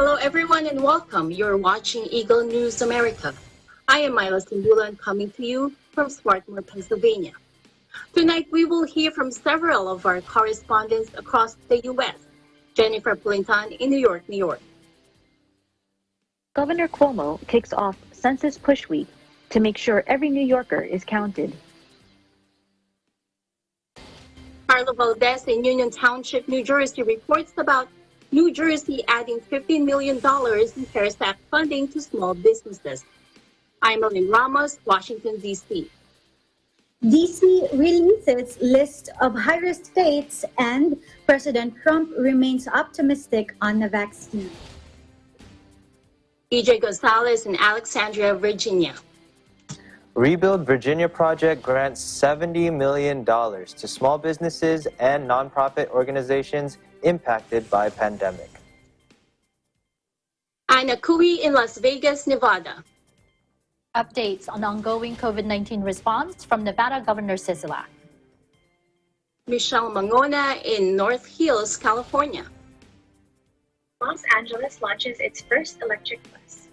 Hello everyone and welcome. You're watching Eagle News America. I am Myla Simbulan coming to you from Swarthmore, Pennsylvania. Tonight we will hear from several of our correspondents across the U.S. Jennifer Pulintan in New York, New York. Governor Cuomo kicks off Census Push Week to make sure every New Yorker is counted. Carlo Valdez in Union Township, New Jersey reports about New Jersey adding $15 million in CARES Act funding to small businesses. I'm Lynn Ramos, Washington, D.C. D.C. releases list of high-risk states and President Trump remains optimistic on the vaccine. EJ Gonzalez in Alexandria, Virginia. Rebuild Virginia project grants $70 million to small businesses and nonprofit organizations impacted by pandemic. Anna Cui in Las Vegas, Nevada. Updates on ongoing COVID-19 response from Nevada Governor Sisolak. Michelle Mangona in North Hills, California. Los Angeles launches its first electric bus.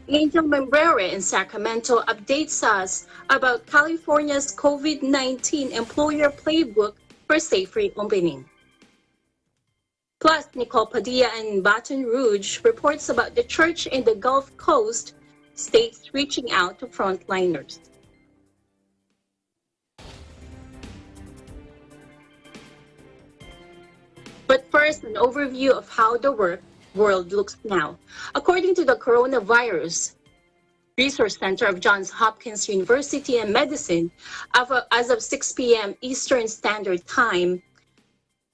Angel Membrera in Sacramento updates us about California's COVID-19 employer playbook for safe reopening. Plus, Nicole Padilla in Baton Rouge reports about the church in the Gulf Coast states reaching out to frontliners. But first, an overview of how the world looks now. According to the Coronavirus Resource Center of Johns Hopkins University and Medicine, as of 6 p.m. Eastern Standard Time,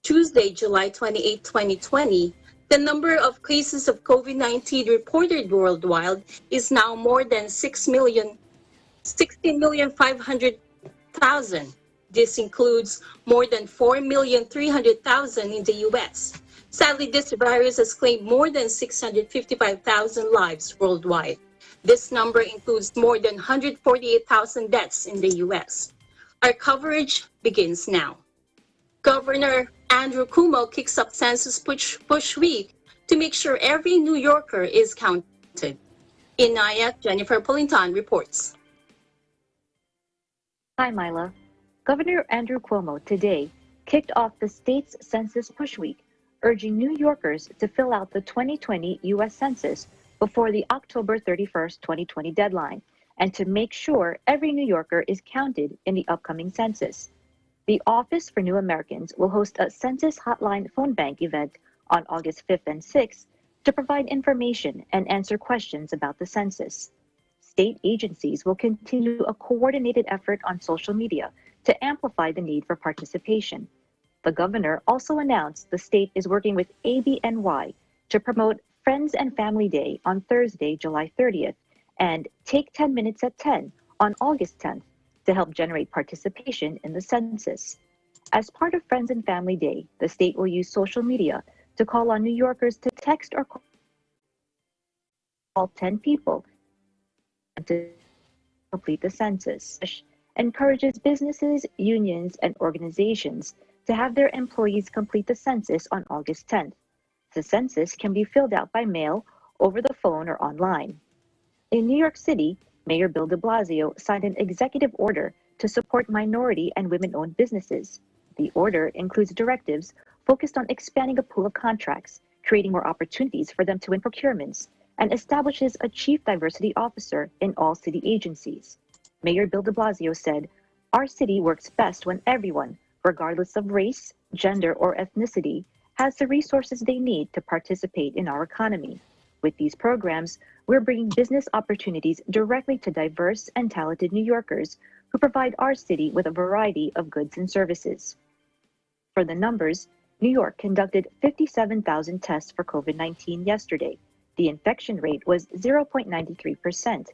Tuesday, July 28, 2020, the number of cases of COVID-19 reported worldwide is now more than 16,500,000. This includes more than 4,300,000 in the U.S. Sadly, this virus has claimed more than 655,000 lives worldwide. This number includes more than 148,000 deaths in the U.S. Our coverage begins now. Governor Andrew Cuomo kicks up Census Push Week to make sure every New Yorker is counted. In Nyack, Jennifer Pulintan reports. Hi, Myla. Governor Andrew Cuomo today kicked off the state's Census Push Week, urging New Yorkers to fill out the 2020 U.S. Census before the October 31st, 2020 deadline, and to make sure every New Yorker is counted in the upcoming census. The Office for New Americans will host a Census Hotline phone bank event on August 5th and 6th to provide information and answer questions about the census. State agencies will continue a coordinated effort on social media to amplify the need for participation. The governor also announced the state is working with ABNY to promote Friends and Family Day on Thursday, July 30th, and Take 10 Minutes at 10 on August 10th to help generate participation in the census. As part of Friends and Family Day, the state will use social media to call on New Yorkers to text or call 10 people to complete the census. Encourages businesses, unions, and organizations to have their employees complete the census on August 10th. The census can be filled out by mail, over the phone, or online. In New York City, Mayor Bill de Blasio signed an executive order to support minority and women-owned businesses. The order includes directives focused on expanding a pool of contracts, creating more opportunities for them to win procurements, and establishes a chief diversity officer in all city agencies. Mayor Bill de Blasio said, "Our city works best when everyone, regardless of race, gender, or ethnicity, has the resources they need to participate in our economy. With these programs, we're bringing business opportunities directly to diverse and talented New Yorkers who provide our city with a variety of goods and services." For the numbers, New York conducted 57,000 tests for COVID-19 yesterday. The infection rate was 0.93%.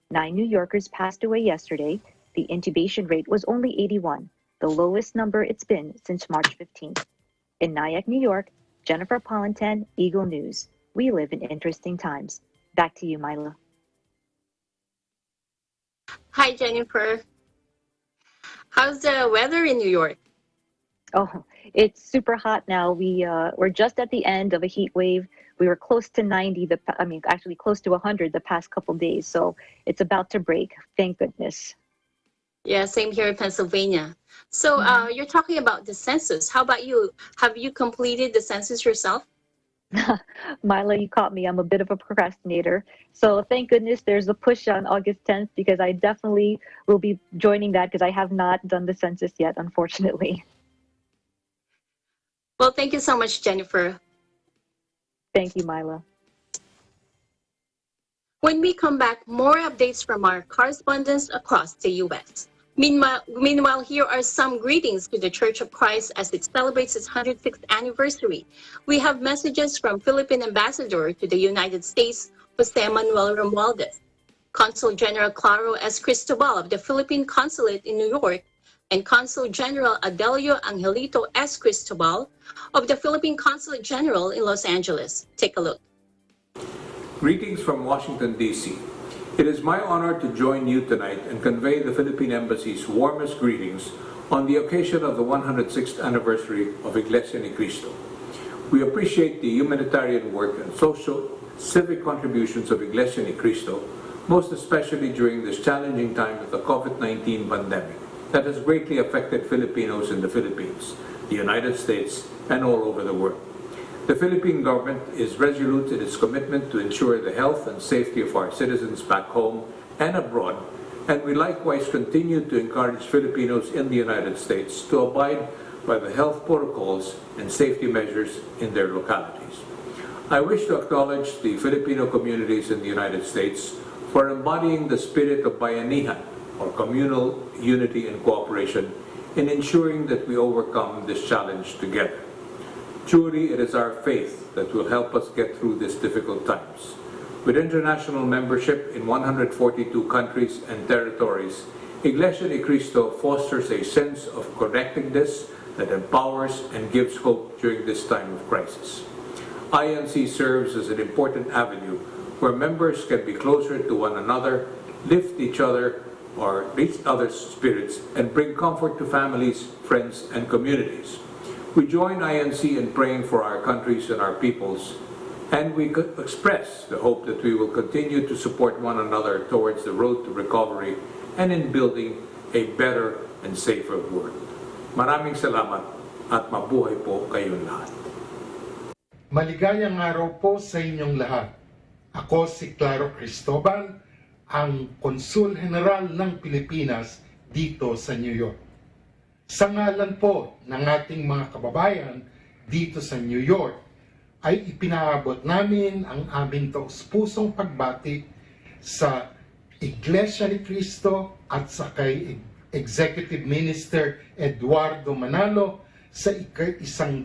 9 New Yorkers passed away yesterday. The intubation rate was only 81, the lowest number it's been since March 15th. In Nyack, New York, Jennifer Pulintan, Eagle News. We live in interesting times. Back to you, Myla. Hi, Jennifer. How's the weather in New York? Oh, It's super hot now. We're just at the end of a heat wave. We were close to 90, actually close to 100 the past couple days. So it's about to break. Thank goodness. Yeah, same here in Pennsylvania. So you're talking about the census. How about you? Have you completed the census yourself? Mila, you caught me. I'm a bit of a procrastinator. So thank goodness there's a push on August 10th because I definitely will be joining that because I have not done the census yet, unfortunately. Well, thank you so much, Jennifer. Thank you, Mila. When we come back, more updates from our correspondents across the U.S. Meanwhile, here are some greetings to the Church of Christ as it celebrates its 106th anniversary. We have messages from Philippine Ambassador to the United States, Jose Manuel Romualdez, Consul General Claro S. Cristobal of the Philippine Consulate in New York, and Consul General Adelio Angelito S. Cristobal of the Philippine Consulate General in Los Angeles. Take a look. Greetings from Washington, D.C. It is my honor to join you tonight and convey the Philippine Embassy's warmest greetings on the occasion of the 106th anniversary of Iglesia Ni Cristo. We appreciate the humanitarian work and social, civic contributions of Iglesia Ni Cristo, most especially during this challenging time of the COVID-19 pandemic that has greatly affected Filipinos in the Philippines, the United States, and all over the world. The Philippine government is resolute in its commitment to ensure the health and safety of our citizens back home and abroad, and we likewise continue to encourage Filipinos in the United States to abide by the health protocols and safety measures in their localities. I wish to acknowledge the Filipino communities in the United States for embodying the spirit of bayanihan, or communal unity and cooperation, in ensuring that we overcome this challenge together. Truly, it is our faith that will help us get through these difficult times. With international membership in 142 countries and territories, Iglesia Ni Cristo fosters a sense of connectedness that empowers and gives hope during this time of crisis. INC serves as an important avenue where members can be closer to one another, lift each other or each other's spirits, and bring comfort to families, friends, and communities. We join INC in praying for our countries and our peoples, and we express the hope that we will continue to support one another towards the road to recovery and in building a better and safer world. Maraming salamat at mabuhay po kayong lahat. Maligayang araw po sa inyong lahat. Ako si Claro Cristobal, ang Konsul General ng Pilipinas dito sa New York. Sa ngalan po ng ating mga kababayan dito sa New York, ay ipinaabot namin ang aming taus-pusong pagbati sa Iglesia ni Cristo at sa kay Executive Minister Eduardo Manalo sa ika-106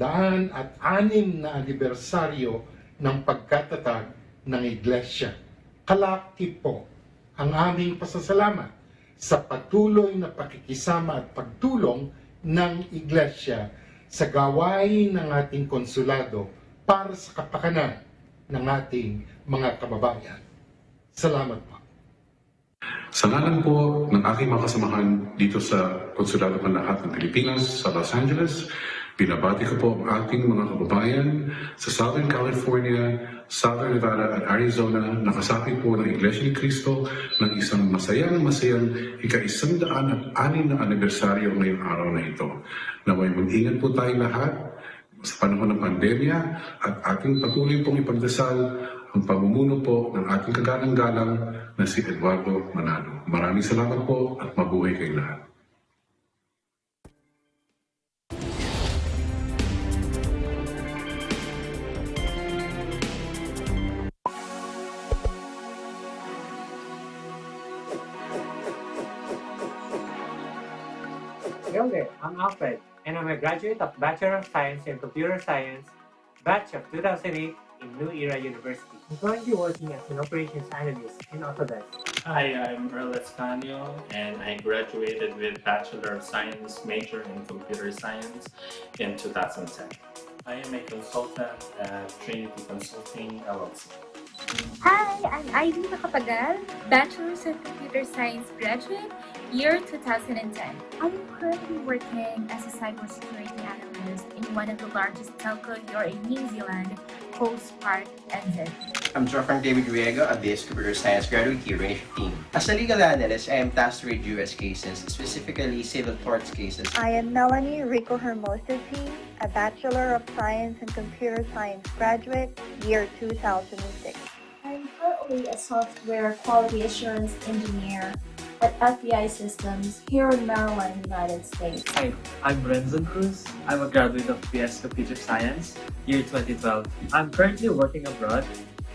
na anibersaryo ng pagkatatag ng Iglesia. Kalakip po ang aming pasasalamat sa patuloy na pakikisama at pagtulong ng Iglesia sa gawain ng ating konsulado para sa kapakanan ng ating mga kababayan. Salamat po. Sa ngalan po ng aking mga kasamahan dito sa Konsulado ng lahat ng Pilipinas sa Los Angeles, binabati ko po ang ating mga kababayan sa Southern California, Southern Nevada at Arizona na kasapi po ng Iglesia ni Cristo ng isang masayang ika-106 na anibersaryo ngayong araw na ito. Naway mag-ingat po tayong lahat sa panahon ng pandemya at ating patuloy pong ipagdasal ang pamumuno po ng ating kagalang-galang na si Eduardo Manalo. Maraming salamat po at mabuhay kayong lahat. Hello there, I'm Alfred, and I'm a graduate of Bachelor of Science in Computer Science, batch of 2008 in New Era University. I'm currently working as an operations analyst in Autodesk. Hi, I'm Earl Escanio, and I graduated with Bachelor of Science major in Computer Science in 2010. I am a consultant at Trinity Consulting, LLC. Hi, I'm Ivy Macapagal, Bachelor's in Computer Science graduate, year 2010. I'm currently working as a cybersecurity analyst in one of the largest telco here in New Zealand, Coast Park NZ. I'm Frank David Riego, a BS Computer Science graduate here in 2015. As a legal analyst, I am tasked to read U.S. cases, specifically civil torts cases. I am Melanie Rico Hermosa T, a Bachelor of Science in Computer Science graduate, year 2006. I'm currently a software quality assurance engineer at FBI Systems here in Maryland, United States. Hi, I'm Renzo Cruz. I'm a graduate of BS Computer Science, year 2012. I'm currently working abroad,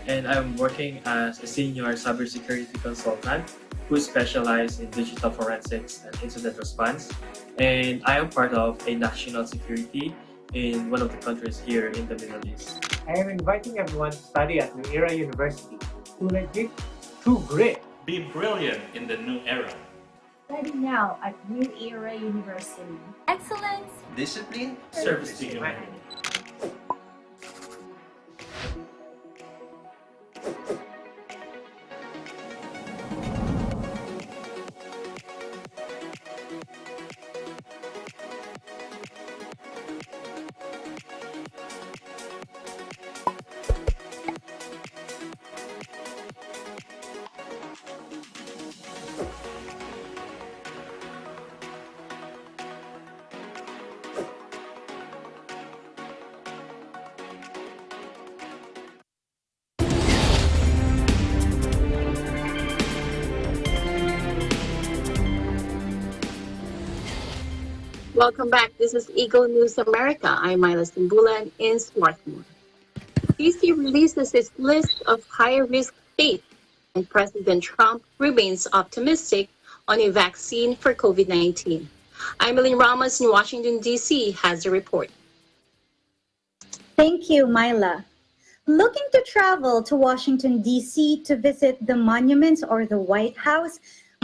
and I'm working as a senior cybersecurity consultant who specializes in digital forensics and incident response. And I am part of a national security in one of the countries here in the Middle East. I am inviting everyone to study at New Era University. To legit, to great. Be brilliant in the new era. Study now at New Era University. Excellence, Discipline, Service to humanity. Welcome back. This is Eagle News America. I'm Myla Simbulan in Swarthmore. DC releases its list of high-risk states, and President Trump remains optimistic on a vaccine for COVID-19. Emily Ramos in Washington, D.C. has a report. Thank you, Myla. Looking to travel to Washington, D.C. to visit the monuments or the White House?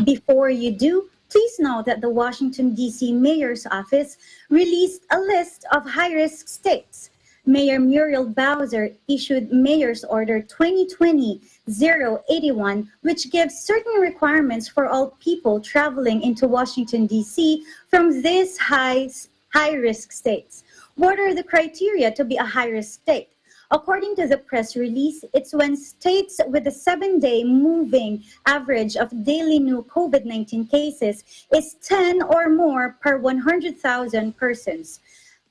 Before you do, please note that the Washington, D.C. Mayor's Office released a list of high-risk states. Mayor Muriel Bowser issued Mayor's Order 2020-081, which gives certain requirements for all people traveling into Washington, D.C. from these high-risk states. What are the criteria to be a high-risk state? According to the press release, it's when states with a 7-day moving average of daily new COVID-19 cases is 10 or more per 100,000 persons.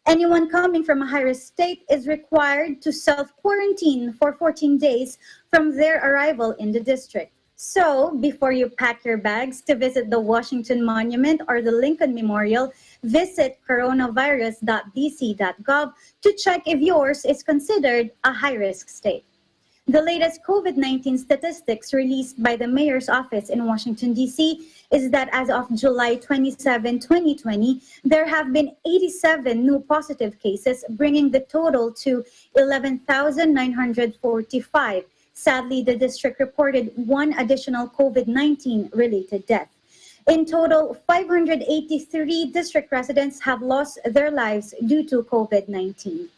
Anyone coming from a high-risk state is required to self-quarantine for 14 days from their arrival in the district. So, before you pack your bags to visit the Washington Monument or the Lincoln Memorial, visit coronavirus.dc.gov to check if yours is considered a high-risk state. The latest COVID-19 statistics released by the Mayor's Office in Washington, D.C. is that as of July 27, 2020, there have been 87 new positive cases, bringing the total to 11,945. Sadly, the district reported one additional COVID-19 related death. In total, 583 district residents have lost their lives due to COVID-19.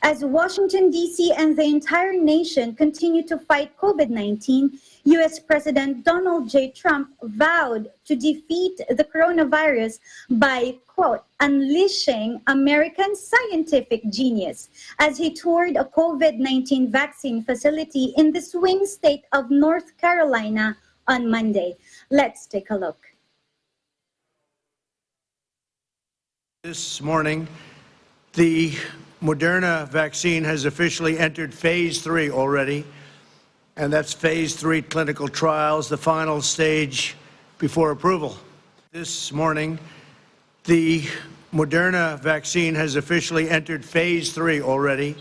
As Washington, D.C. and the entire nation continue to fight COVID-19, U.S. President Donald J. Trump vowed to defeat the coronavirus by, quote, unleashing American scientific genius as he toured a COVID-19 vaccine facility in the swing state of North Carolina on Monday. Let's take a look. This morning, the Moderna vaccine has officially entered phase 3 already, and that's phase 3 clinical trials, the final stage before approval. This morning, the Moderna vaccine has officially entered phase 3 already,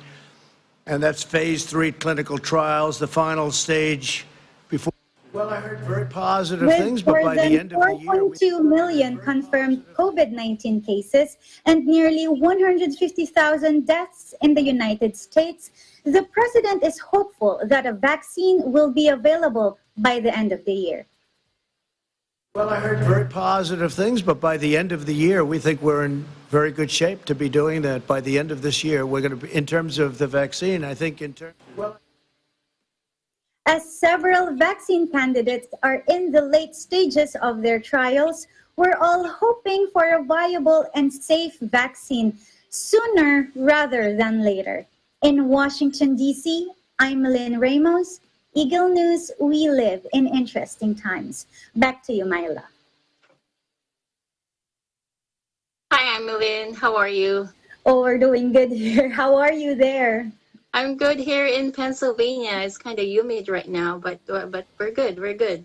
and that's phase 3 clinical trials, the final stage before. Well, I heard very positive things, but by the end of the year, 4.2 million confirmed COVID-19 cases and nearly 150,000 deaths in the United States, the president is hopeful that a vaccine will be available by the end of the year. Well, I heard very positive things, but by the end of the year, we think we're in very good shape to be doing that. By the end of this year, we're going to be, in terms of the vaccine, I think in terms, well, as several vaccine candidates are in the late stages of their trials, we're all hoping for a viable and safe vaccine sooner rather than later. In Washington, D.C., I'm Lynn Ramos. Eagle News, we live in interesting times. Back to you, Myla. Hi, I'm Lynn. How are you? Oh, we're doing good here. How are you there? I'm good here in Pennsylvania. It's kind of humid right now, but we're good. We're good.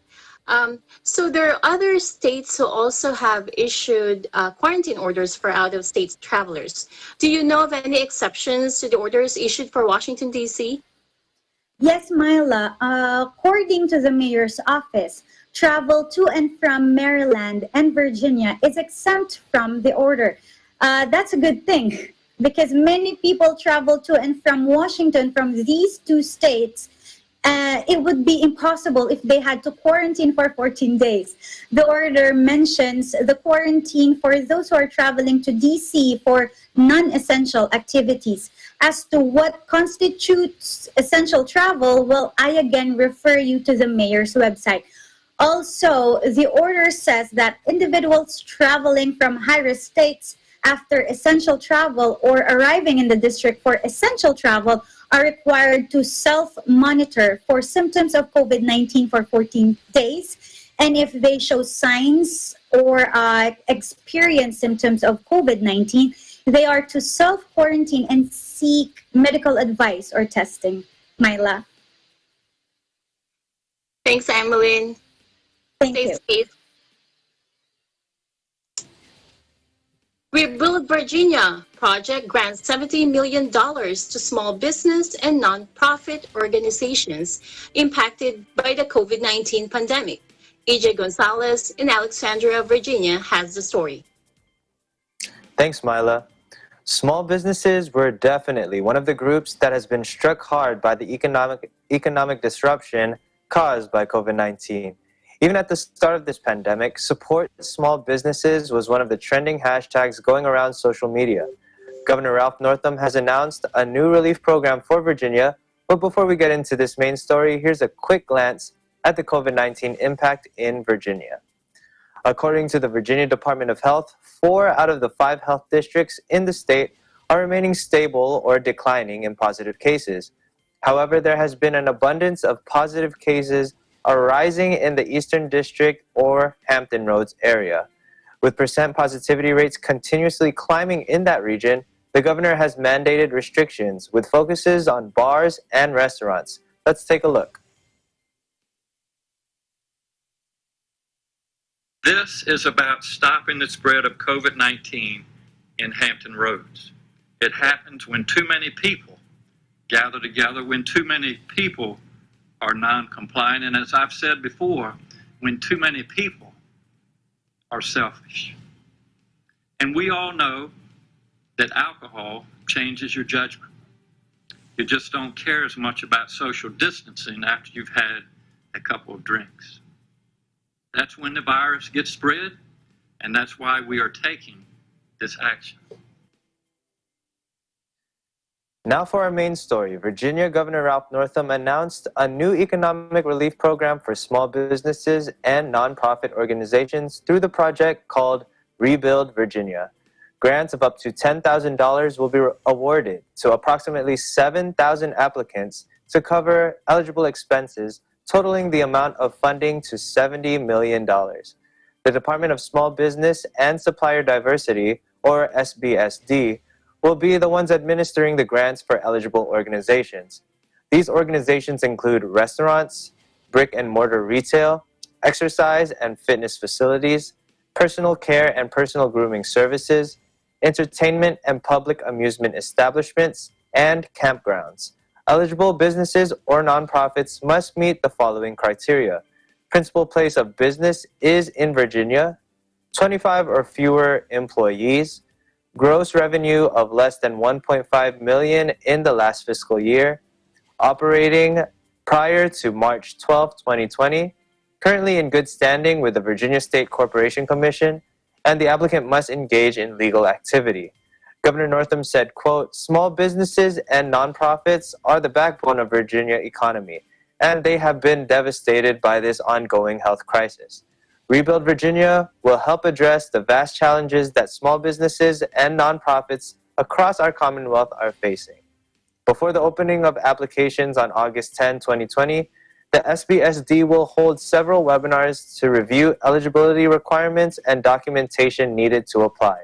So there are other states who also have issued quarantine orders for out-of-state travelers. Do you know of any exceptions to the orders issued for Washington, D.C.? Yes, Myla. According to the mayor's office, travel to and from Maryland and Virginia is exempt from the order. That's a good thing because many people travel to and from Washington from these two states. It would be impossible if they had to quarantine for 14 days. The order mentions the quarantine for those who are traveling to DC for non-essential activities. As to what constitutes essential travel, well, I again refer you to the mayor's website. Also, the order says that individuals traveling from high-risk states after essential travel or arriving in the district for essential travel are required to self-monitor for symptoms of COVID-19 for 14 days. And if they show signs or experience symptoms of COVID-19, they are to self-quarantine and seek medical advice or testing. Myla. Thanks, Emmeline. Thank you. Safe. Rebuild Virginia project grants $70 million to small business and nonprofit organizations impacted by the COVID-19 pandemic. EJ Gonzalez in Alexandria, Virginia has the story. Thanks, Myla. Small businesses were definitely one of the groups that has been struck hard by the economic disruption caused by COVID-19. Even at the start of this pandemic, support small businesses was one of the trending hashtags going around social media. Governor Ralph Northam has announced a new relief program for Virginia, but before we get into this main story, here's a quick glance at the COVID-19 impact in Virginia. According to the Virginia Department of Health, 4 out of the 5 health districts in the state are remaining stable or declining in positive cases. However, there has been an abundance of positive cases arising in the Eastern District or Hampton Roads area. With percent positivity rates continuously climbing in that region, the governor has mandated restrictions with focuses on bars and restaurants. Let's take a look. This is about stopping the spread of COVID-19 in Hampton Roads. It happens when too many people gather together, when too many people are non-compliant, and as I've said before, when too many people are selfish. And we all know that alcohol changes your judgment. You just don't care as much about social distancing after you've had a couple of drinks. That's when the virus gets spread, and that's why we are taking this action. Now for our main story. Virginia Governor Ralph Northam announced a new economic relief program for small businesses and nonprofit organizations through the project called Rebuild Virginia. Grants of up to $10,000 will be awarded to approximately 7,000 applicants to cover eligible expenses, totaling the amount of funding to $70 million. The Department of Small Business and Supplier Diversity, or SBSD, will be the ones administering the grants for eligible organizations. These organizations include restaurants, brick and mortar retail, exercise and fitness facilities, personal care and personal grooming services, entertainment and public amusement establishments, and campgrounds. Eligible businesses or nonprofits must meet the following criteria. Principal place of business is in Virginia, 25 or fewer employees, gross revenue of less than $1.5 million in the last fiscal year, operating prior to March 12, 2020, currently in good standing with the Virginia State Corporation Commission, and the applicant must engage in legal activity. Governor Northam said, quote, "Small businesses and nonprofits are the backbone of Virginia economy, and they have been devastated by this ongoing health crisis. Rebuild Virginia will help address the vast challenges that small businesses and nonprofits across our Commonwealth are facing. Before the opening of applications on August 10, 2020, the SBSD will hold several webinars to review eligibility requirements and documentation needed to apply.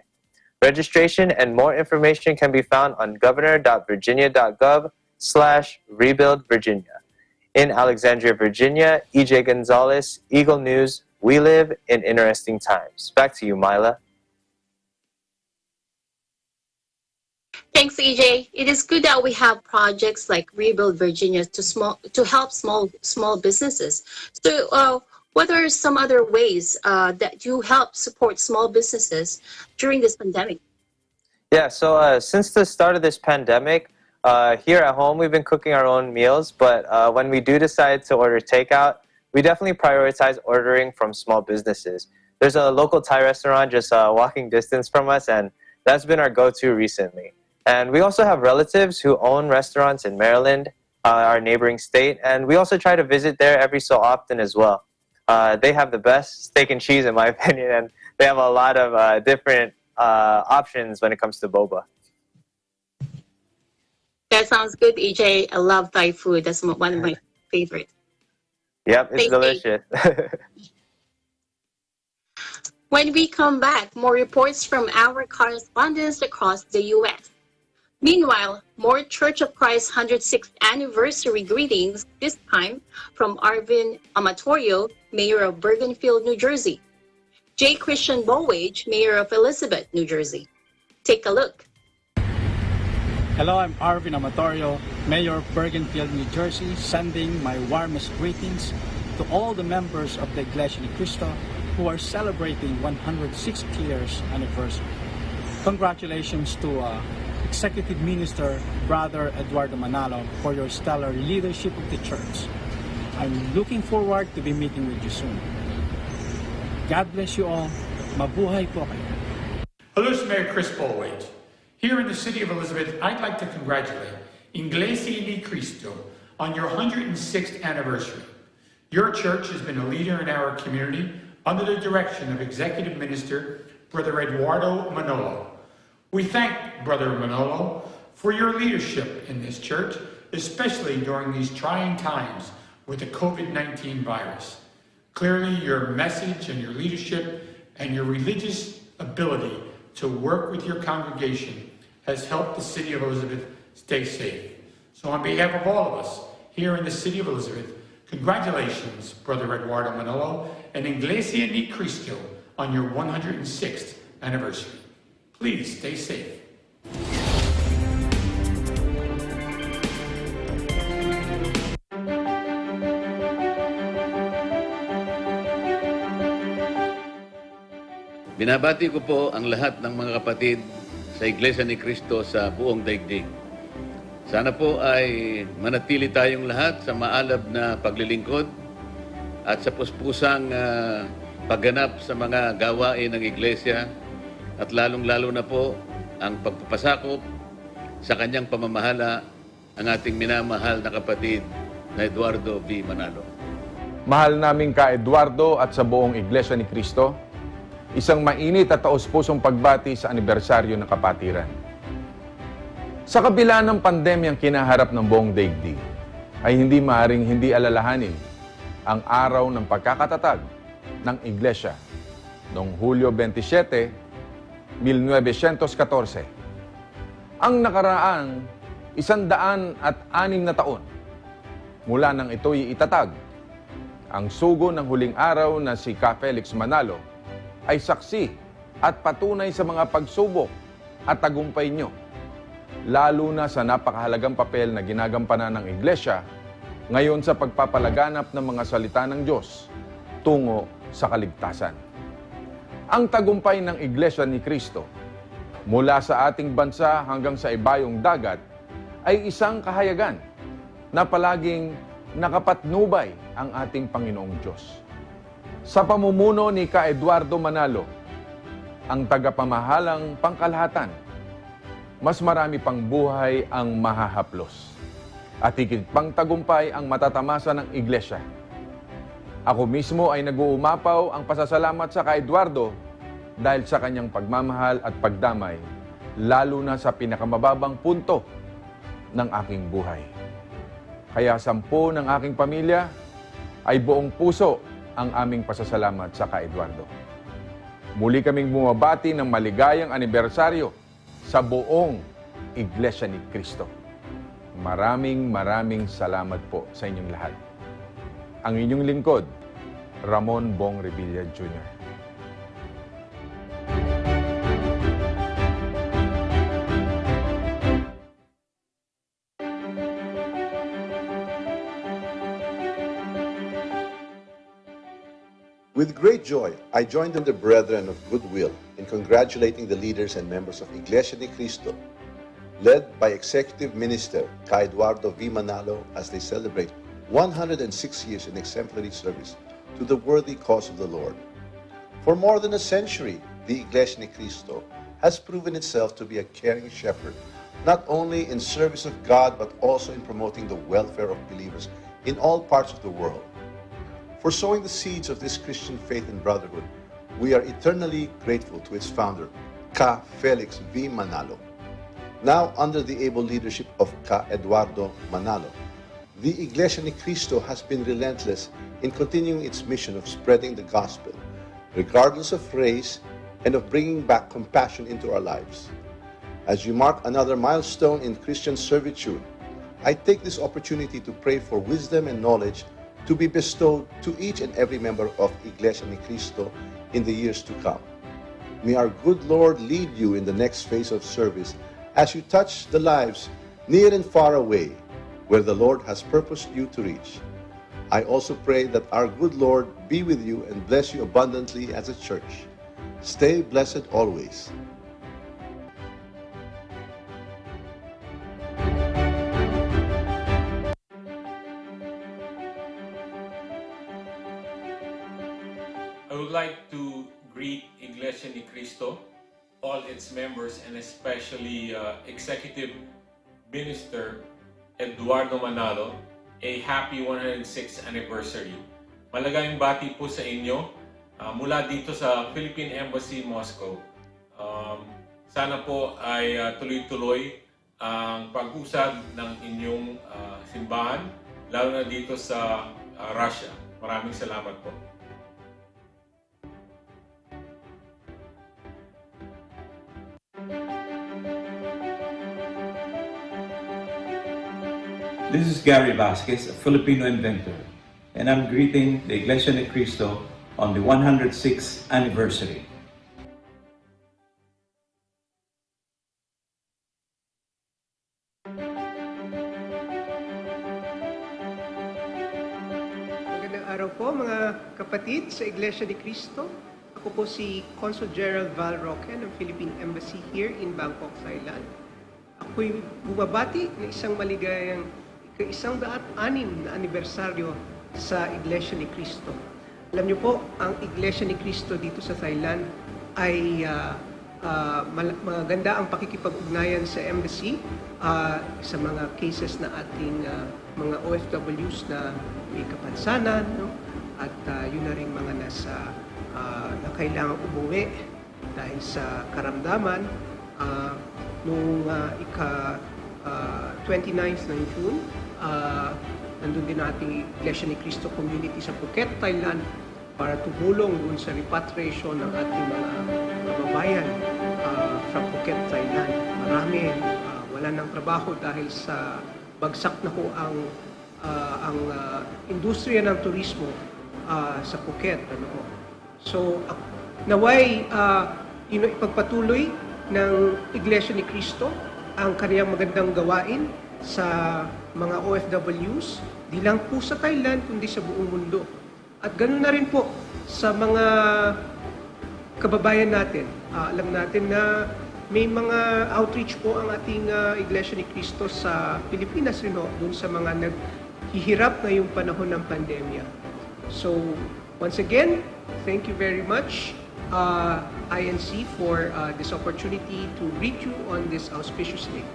Registration and more information can be found on governor.virginia.gov/rebuildvirginia. In Alexandria, Virginia, EJ Gonzalez, Eagle News. We live in interesting times. Back to you, Myla. Thanks, EJ. It is good that we have projects like Rebuild Virginia to help small businesses. So, what are some other ways that you help support small businesses during this pandemic? Yeah, so since the start of this pandemic, here at home we've been cooking our own meals, but when we do decide to order takeout, we definitely prioritize ordering from small businesses. There's a local Thai restaurant just walking distance from us, and that's been our go-to recently. And we also have relatives who own restaurants in Maryland, our neighboring state, and we also try to visit there every so often as well. They have the best steak and cheese, in my opinion, and they have a lot of different options when it comes to boba. That sounds good, EJ. I love Thai food. That's one of my favorites. Yep, it's delicious. When we come back, more reports from our correspondents across the U.S. Meanwhile, more Church of Christ 106th anniversary greetings, this time from Arvin Amatorio, Mayor of Bergenfield, New Jersey. J. Christian Bowage, Mayor of Elizabeth, New Jersey. Take a look. Hello, I'm Arvin Amatorio, Mayor of Bergenfield, New Jersey, sending my warmest greetings to all the members of the Iglesia Ni Cristo who are celebrating 160th years anniversary. Congratulations to Executive Minister Brother Eduardo Manalo for your stellar leadership of the church. I'm looking forward to be meeting with you soon. God bless you all. Mabuhay po kayo. Hello, it's Mayor Chris Bowage. Here in the city of Elizabeth, I'd like to congratulate Iglesia Ni Cristo on your 106th anniversary. Your church has been a leader in our community under the direction of Executive Minister Brother Eduardo Manalo. We thank Brother Manolo for your leadership in this church, especially during these trying times with the COVID-19 virus. Clearly, your message and your leadership and your religious ability to work with your congregation has helped the city of Elizabeth stay safe. So on behalf of all of us here in the city of Elizabeth, congratulations, Brother Eduardo Manolo and Iglesia Ni Cristo on your 106th anniversary. Please stay safe. Binabati ko po ang lahat ng mga kapatid sa Iglesia Ni Cristo sa buong daigdig. Sana po ay manatili tayong lahat sa maalab na paglilingkod at sa puspusang pagganap sa mga gawain ng Iglesia at lalong-lalo na po ang pagpapasakop sa kanyang pamamahala ang ating minamahal na kapatid na Eduardo V. Manalo. Mahal naming ka Eduardo at sa buong Iglesia Ni Cristo, isang mainit at taos-pusong pagbati sa anibersaryo ng kapatiran. Sa kabila ng pandemyang kinaharap ng buong daigdig, ay hindi maaaring hindi alalahanin ang araw ng pagkakatatag ng Iglesia noong Hulyo 27, 1914. Ang nakaraang 106 na taon mula nang ito'y itatag, ang sugo ng huling araw na si Ka Felix Manalo ay saksi at patunay sa mga pagsubok at tagumpay nyo, lalo na sa napakahalagang papel na ginagampanan ng Iglesia ngayon sa pagpapalaganap ng mga salita ng Diyos tungo sa kaligtasan. Ang tagumpay ng Iglesia Ni Cristo mula sa ating bansa hanggang sa ibayong dagat ay isang kahayagan na palaging nakapatnubay ang ating Panginoong Diyos. Sa pamumuno ni Ka Eduardo Manalo, ang tagapamahalang pangkalahatan, mas marami pang buhay ang mahahaplos at higit pang tagumpay ang matatamasa ng Iglesia. Ako mismo ay nag-uumapaw ang pasasalamat sa Ka Eduardo dahil sa kanyang pagmamahal at pagdamay lalo na sa pinakamababang punto ng aking buhay. Kaya 10 ng aking pamilya ay buong puso ang aming pasasalamat sa Ka-Eduardo. Muli kaming bumabati ng maligayang anibersaryo sa buong Iglesia ni Cristo. Maraming salamat po sa inyong lahat. Ang inyong lingkod, Ramon Bong Revilla Jr. With great joy, I joined in the brethren of goodwill in congratulating the leaders and members of Iglesia ni Cristo, led by Executive Minister Eduardo V. Manalo, as they celebrate 106 years in exemplary service to the worthy cause of the Lord. For more than a century, the Iglesia ni Cristo has proven itself to be a caring shepherd, not only in service of God, but also in promoting the welfare of believers in all parts of the world. For sowing the seeds of this Christian faith and brotherhood, we are eternally grateful to its founder, Ka Felix V. Manalo. Now under the able leadership of Ka Eduardo Manalo, the Iglesia ni Cristo has been relentless in continuing its mission of spreading the gospel, regardless of race, and of bringing back compassion into our lives. As you mark another milestone in Christian servitude, I take this opportunity to pray for wisdom and knowledge to be bestowed to each and every member of Iglesia ni Cristo in the years to come. May our good Lord lead you in the next phase of service as you touch the lives near and far away where the Lord has purposed you to reach. I also pray that our good Lord be with you and bless you abundantly as a church. Stay blessed always. I would like to greet Iglesia ni Cristo, all its members, and especially Executive Minister Eduardo Manalo, a happy 106th anniversary. Malagayang bati po sa inyo mula dito sa Philippine Embassy, Moscow. Sana po ay tuloy-tuloy ang pag-usad ng inyong simbahan, lalo na dito sa Russia. Maraming salamat po. This is Gary Vasquez, a Filipino inventor, and I'm greeting the Iglesia ni Cristo on the 106th anniversary. Magandang araw po mga kapatid sa Iglesia ni Cristo. Ako po si Consul General Val Roque ng Philippine Embassy here in Bangkok, Thailand. Ako'y bumabati ng isang maligayang ika-106 na anibersaryo sa Iglesia ni Cristo. Alam niyo po, ang Iglesia ni Cristo dito sa Thailand ay maganda ang pakikipag-ugnayan sa embassy sa mga cases na ating mga OFWs na may kapansanan, no? At yun na rin mga na kailangang umuwi dahil sa karamdaman. Noong 29th ng June, nandun din nating Iglesia ni Cristo community sa Phuket, Thailand para tumulong dun sa repatriation ng ating mga kababayan from Phuket, Thailand. Marami wala ng trabaho dahil sa bagsak na po ang industriya ng turismo sa Phuket. So, naway ipagpatuloy ng Iglesia ni Cristo ang kaniyang magandang gawain sa mga OFWs, di lang po sa Thailand, kundi sa buong mundo. At ganoon na rin po sa mga kababayan natin. Alam natin na may mga outreach po ang ating Iglesia ni Cristo sa Pilipinas rin, dun sa mga naghihirap ngayong panahon ng pandemya. So, once again, thank you very much, INC, for this opportunity to greet you on this auspicious day.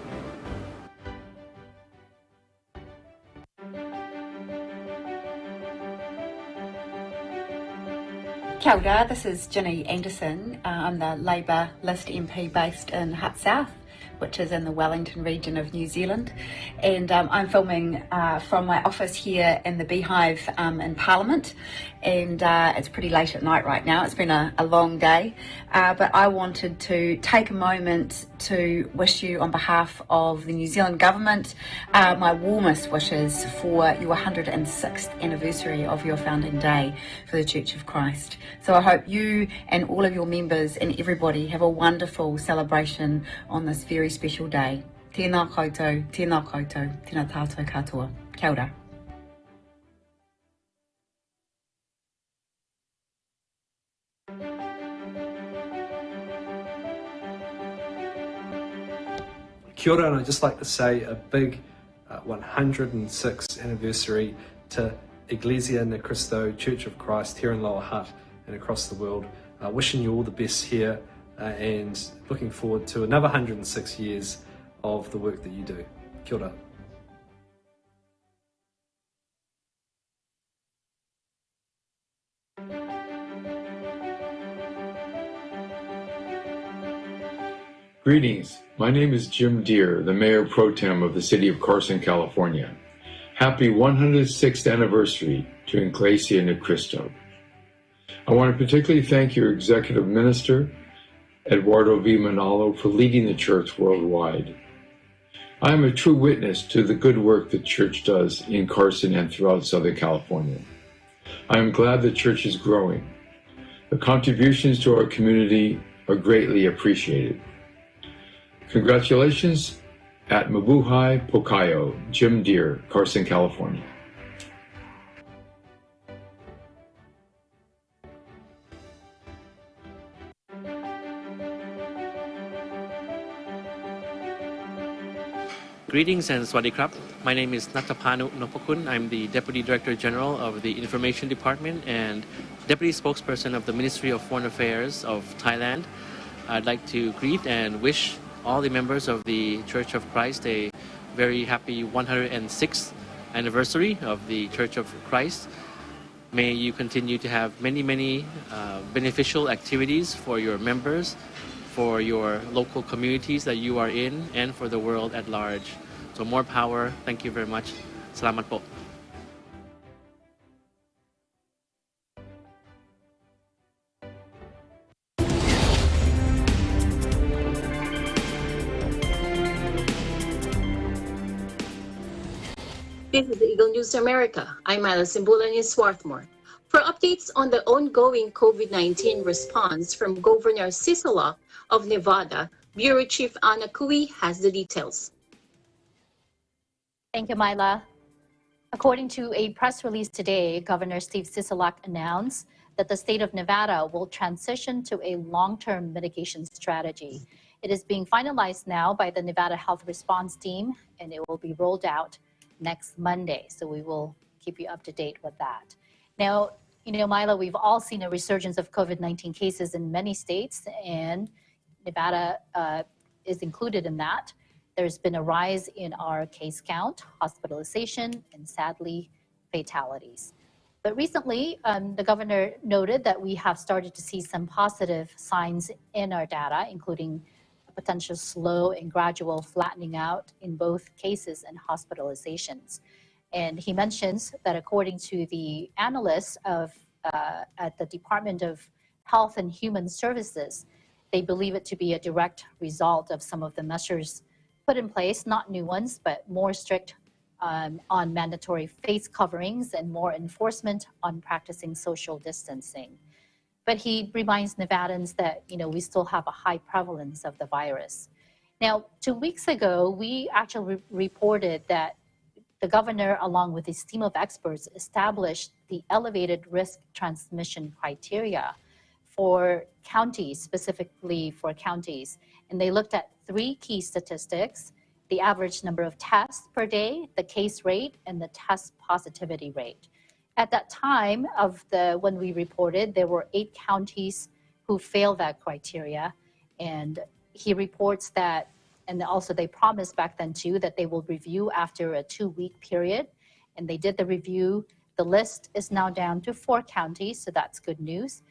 Kia ora, this is Ginny Anderson. I'm the Labour List MP based in Hutt South, which is in the Wellington region of New Zealand. And I'm filming from my office here in the Beehive in Parliament. And it's pretty late at night right now. It's been a long day. But I wanted to take a moment to wish you, on behalf of the New Zealand Government, my warmest wishes for your 106th anniversary of your founding day for the Church of Christ. So I hope you and all of your members and everybody have a wonderful celebration on this very special day. Tēnā koutou, tēnā koutou, tēnā tātou katoa. Kia ora. Kia ora, and I'd just like to say a big 106th anniversary to Iglesia Ni Cristo, Church of Christ here in Lower Hutt and across the world. Wishing you all the best here and looking forward to another 106 years of the work that you do. Kia ora. Greetings, my name is Jim Deere, the Mayor Pro Tem of the City of Carson, California. Happy 106th anniversary to Iglesia Ni Cristo. I want to particularly thank your Executive Minister, Eduardo V. Manalo, for leading the church worldwide. I am a true witness to the good work the church does in Carson and throughout Southern California. I am glad the church is growing. The contributions to our community are greatly appreciated. Congratulations at Mabuhay Pocayo, Jim Deere, Carson, California. Greetings and Sawasdee Krap. My name is Natapanu Nopokun. I'm the Deputy Director General of the Information Department and Deputy Spokesperson of the Ministry of Foreign Affairs of Thailand. I'd like to greet and wish all the members of the Church of Christ a very happy 106th anniversary of the Church of Christ. May you continue to have many beneficial activities for your members, for your local communities that you are in, and for the world at large. So more power. Thank you very much. Salamat po. This is Eagle News America. I'm Alice Simbulani Swarthmore. For updates on the ongoing COVID-19 response from Governor Sisolak of Nevada, Bureau Chief Anna Cui has the details. Thank you, Myla. According to a press release today, Governor Steve Sisolak announced that the state of Nevada will transition to a long-term mitigation strategy. It is being finalized now by the Nevada Health Response Team, and it will be rolled out next Monday. So we will keep you up to date with that. Now, Myla, we've all seen a resurgence of COVID-19 cases in many states, and Nevada is included in that. There's been a rise in our case count, hospitalization, and sadly, fatalities. But recently, the governor noted that we have started to see some positive signs in our data, including potential slow and gradual flattening out in both cases and hospitalizations. And he mentions that according to the analysts at the Department of Health and Human Services, they believe it to be a direct result of some of the measures put in place, not new ones, but more strict on mandatory face coverings and more enforcement on practicing social distancing. But he reminds Nevadans that, we still have a high prevalence of the virus. Now, 2 weeks ago, we actually reported that the governor, along with his team of experts, established the elevated risk transmission criteria for counties, specifically for counties. And they looked at 3 key statistics: the average number of tests per day, the case rate, and the test positivity rate. At that time when we reported, there were 8 counties who failed that criteria. And he reports that, and also they promised back then too, that they will review after a 2-week period. And they did the review. The list is now down to 4 counties, so that's good news.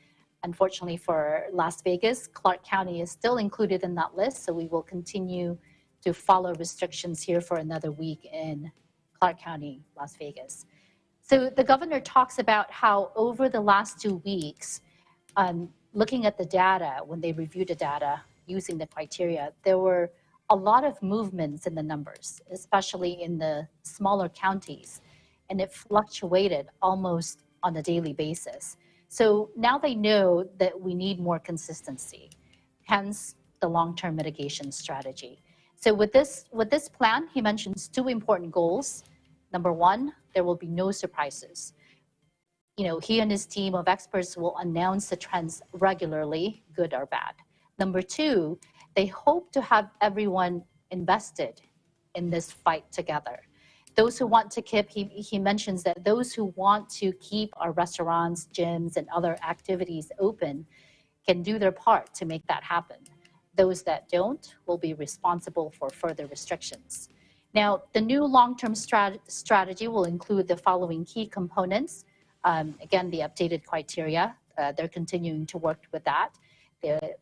Unfortunately for Las Vegas, Clark County is still included in that list, so we will continue to follow restrictions here for another week in Clark County, Las Vegas. So the governor talks about how over the last 2 weeks, looking at the data, when they reviewed the data using the criteria, there were a lot of movements in the numbers, especially in the smaller counties, and it fluctuated almost on a daily basis. So now they know that we need more consistency, hence the long-term mitigation strategy. So with this plan, he mentions 2 important goals. Number 1, there will be no surprises. He and his team of experts will announce the trends regularly, good or bad. Number 2, they hope to have everyone invested in this fight together. Those who want to keep, he mentions that those who want to keep our restaurants, gyms, and other activities open can do their part to make that happen. Those that don't will be responsible for further restrictions. Now, the new long-term strategy will include the following key components. Again, the updated criteria, they're continuing to work with that.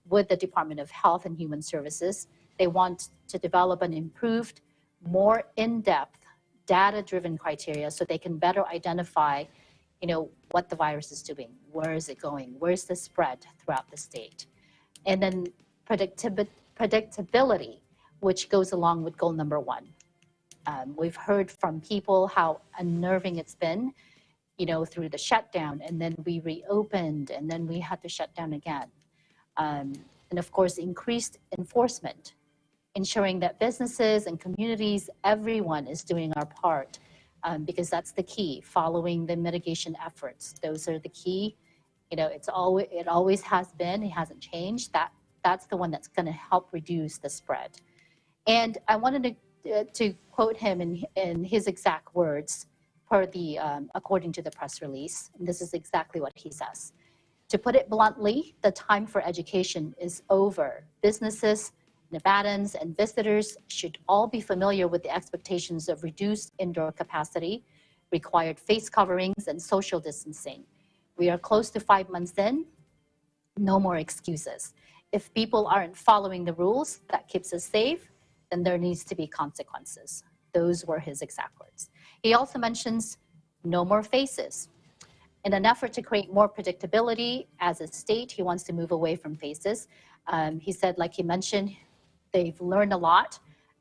With the Department of Health and Human Services, they want to develop an improved, more in-depth, data-driven criteria so they can better identify, what the virus is doing, where is it going, where's the spread throughout the state. And then predictability, which goes along with goal number 1. We've heard from people how unnerving it's been, through the shutdown, and then we reopened, and then we had to shut down again. And of course, increased enforcement, ensuring that businesses and communities, everyone is doing our part, because that's the key, following the mitigation efforts. Those are the key. It always has been, it hasn't changed. That's the one that's going to help reduce the spread. And I wanted to quote him in his exact words, according to the press release. And this is exactly what he says. To put it bluntly, the time for education is over. Businesses, Nevadans, and visitors should all be familiar with the expectations of reduced indoor capacity, required face coverings, and social distancing. We are close to 5 months in, no more excuses. If people aren't following the rules that keeps us safe, then there needs to be consequences. Those were his exact words. He also mentions no more faces. In an effort to create more predictability as a state, he wants to move away from faces. He said, like he mentioned, they've learned a lot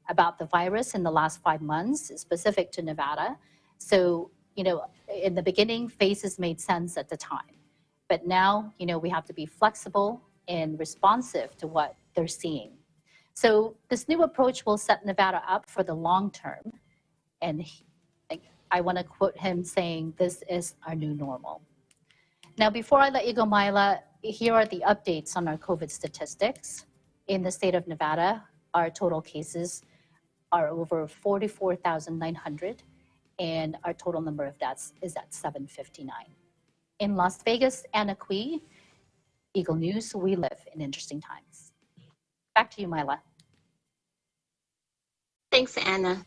about the virus in the last 5 months, specific to Nevada. So, in the beginning, faces made sense at the time. But now, we have to be flexible and responsive to what they're seeing. So this new approach will set Nevada up for the long term. And I want to quote him saying, this is our new normal. Now, before I let you go, Myla, here are the updates on our COVID statistics. In the state of Nevada, our total cases are over 44,900, and our total number of deaths is at 759. In Las Vegas and Aqui, Eagle News, we live in interesting times. Back to you, Myla. Thanks, Anna.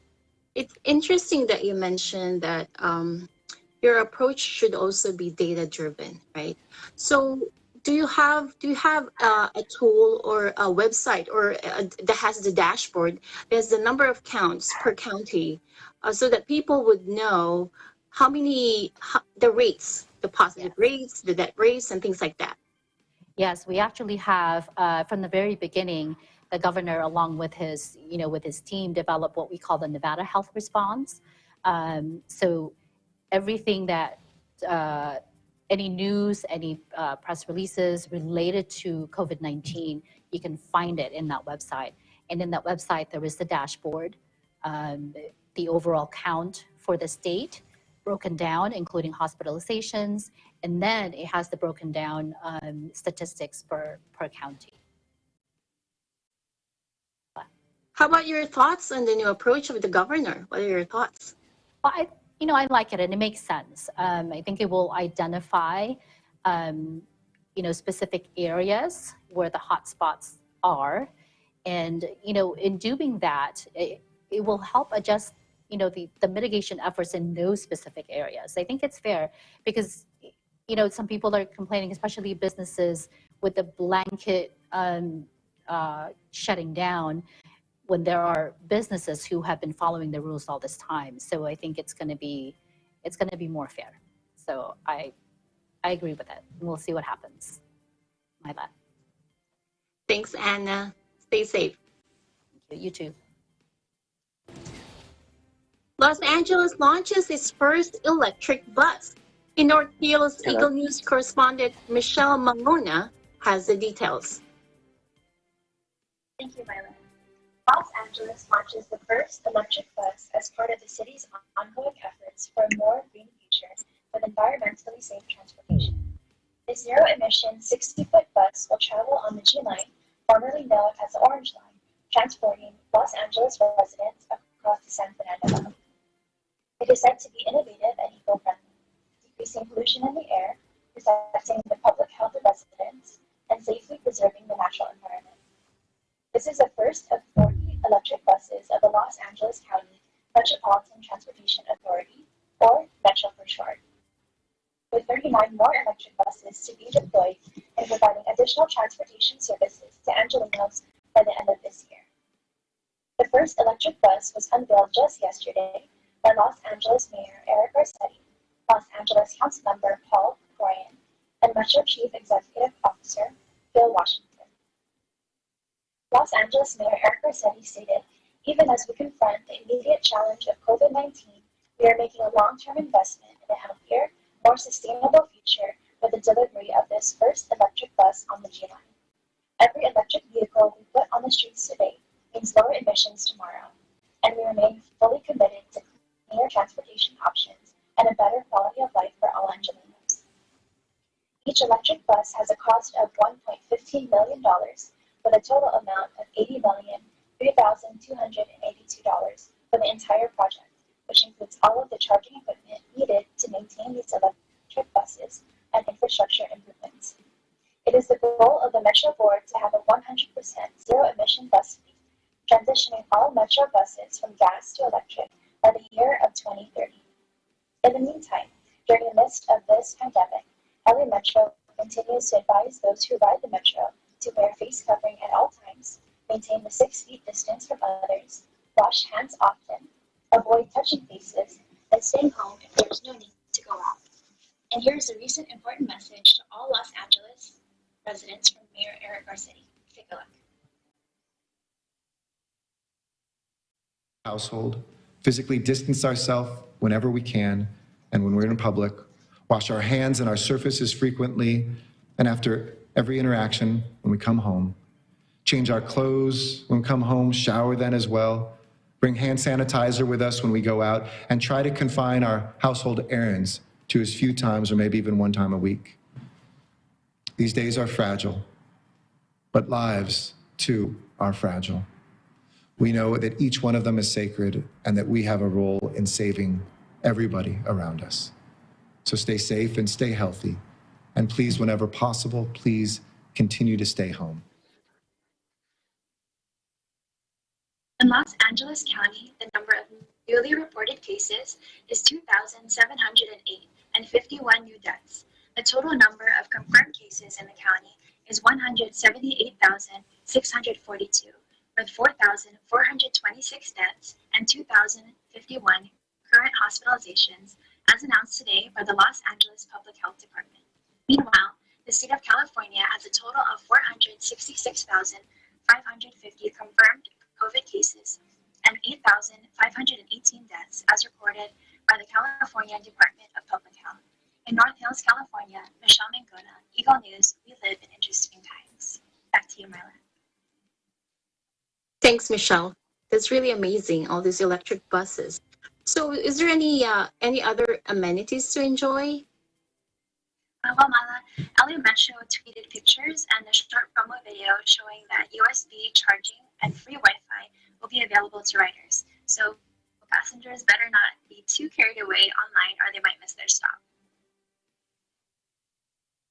It's interesting that you mentioned that your approach should also be data-driven, right? So do you have a tool or a website or that has the dashboard, there's the number of counts per county, so that people would know the rates, the positive rates, the death rates, and things like that? Yes, we actually have, from the very beginning, the governor, along with his team, developed what we call the Nevada Health Response. So everything that, any news, any press releases related to COVID-19, you can find it in that website. And in that website, there is the dashboard, the overall count for the state, broken down, including hospitalizations, and then it has the broken down statistics per county. How about your thoughts on the new approach of the governor? What are your thoughts? Well, I like it, and it makes sense. I think it will identify, specific areas where the hotspots are, and in doing that, it will help adjust, the mitigation efforts in those specific areas. I think it's fair because some people are complaining, especially businesses, with the blanket shutting down when there are businesses who have been following the rules all this time. So I think it's going to be more fair. So I agree with it. We'll see what happens. My bad. Thanks, Anna. Stay safe. Thank you. You too. Los Angeles launches its first electric bus. In North Hills, Eagle News correspondent Michelle Mangona has the details. Thank you, Myla. Los Angeles launches the first electric bus as part of the city's ongoing efforts for a more green future with environmentally safe transportation. The zero-emission 60-foot bus will travel on the G Line, formerly known as the Orange Line, transporting Los Angeles residents across the San Fernando Valley. It is said to be innovative and eco-friendly, decreasing pollution in the air, protecting the public health of residents, and safely preserving the natural environment. This is the first of 40 electric buses of the Los Angeles County Metropolitan Transportation Authority, or Metro for short, with 39 more electric buses to be deployed and providing additional transportation services to Angelenos by the end of this year. The first electric bus was unveiled just yesterday by Los Angeles Mayor Eric Garcetti, Los Angeles Councilmember Paul Bryan, and Metro Chief Executive Officer Bill Washington. Los Angeles Mayor Eric Garcetti stated, "Even as we confront the immediate challenge of COVID-19, we are making a long-term investment in a healthier, more sustainable future with the delivery of this first electric bus on the G Line. Every electric vehicle we put on the streets today means lower emissions tomorrow, and we remain fully committed to cleaner transportation options and a better quality of life for all Angelenos." Each electric bus has a cost of $1.15 million, with a total amount of $80,003,282 for the entire project, which includes all of the charging equipment needed to maintain these electric buses and infrastructure improvements. It is the goal of the Metro Board to have a 100% zero-emission bus fleet, transitioning all Metro buses from gas to electric by the year of 2030. In the meantime, during the midst of this pandemic, LA Metro continues to advise those who ride the Metro to wear face covering at all times, maintain the 6 feet distance from others, wash hands often, avoid touching faces, and staying home if there is no need to go out. And here is a recent important message to all Los Angeles residents from Mayor Eric Garcetti. Take a look. Household, physically distance ourselves whenever we can, and when we're in public, wash our hands and our surfaces frequently, and after every interaction when we come home. Change our clothes when we come home, shower then as well. Bring hand sanitizer with us when we go out, and try to confine our household errands to as few times or maybe even one time a week. These days are fragile, but lives too are fragile. We know that each one of them is sacred and that we have a role in saving everybody around us. So stay safe and stay healthy. And please, whenever possible, please continue to stay home. In Los Angeles County, the number of newly reported cases is 2,708 and 51 new deaths. The total number of confirmed cases in the county is 178,642, with 4,426 deaths and 2,051 current hospitalizations, as announced today by the Los Angeles Public Health Department. Meanwhile, the state of California has a total of 466,550 confirmed COVID cases and 8,518 deaths, as reported by the California Department of Public Health. In North Hills, California, Michelle Mangona, Eagle News, we live in interesting times. Back to you, Marla. Thanks, Michelle. That's really amazing, all these electric buses. So is there any other amenities to enjoy? Well, Mala, LA Metro tweeted pictures and a short promo video showing that USB charging and free Wi-Fi will be available to riders. So passengers better not be too carried away online or they might miss their stop.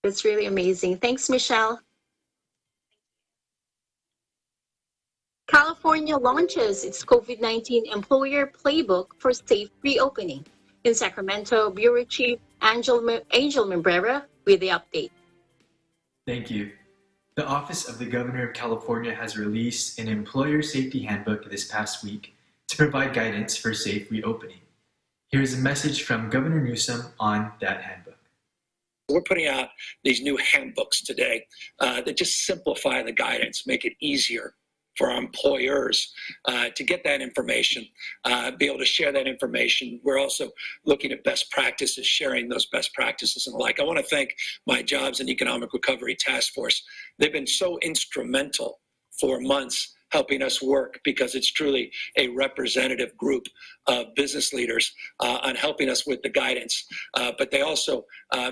It's really amazing. Thanks, Michelle. California launches its COVID-19 employer playbook for safe reopening. In Sacramento, Bureau Chief Angel Membrera with the update. Thank you. The Office of the Governor of California has released an employer safety handbook this past week to provide guidance for safe reopening. Here's a message from Governor Newsom on that handbook. We're putting out these new handbooks today that just simplify the guidance, make it easier for our employers to get that information, be able to share that information. We're also looking at best practices, sharing those best practices and the like. I want to thank my Jobs and Economic Recovery Task Force. They've been so instrumental for months helping us work, because it's truly a representative group of business leaders on helping us with the guidance. But they also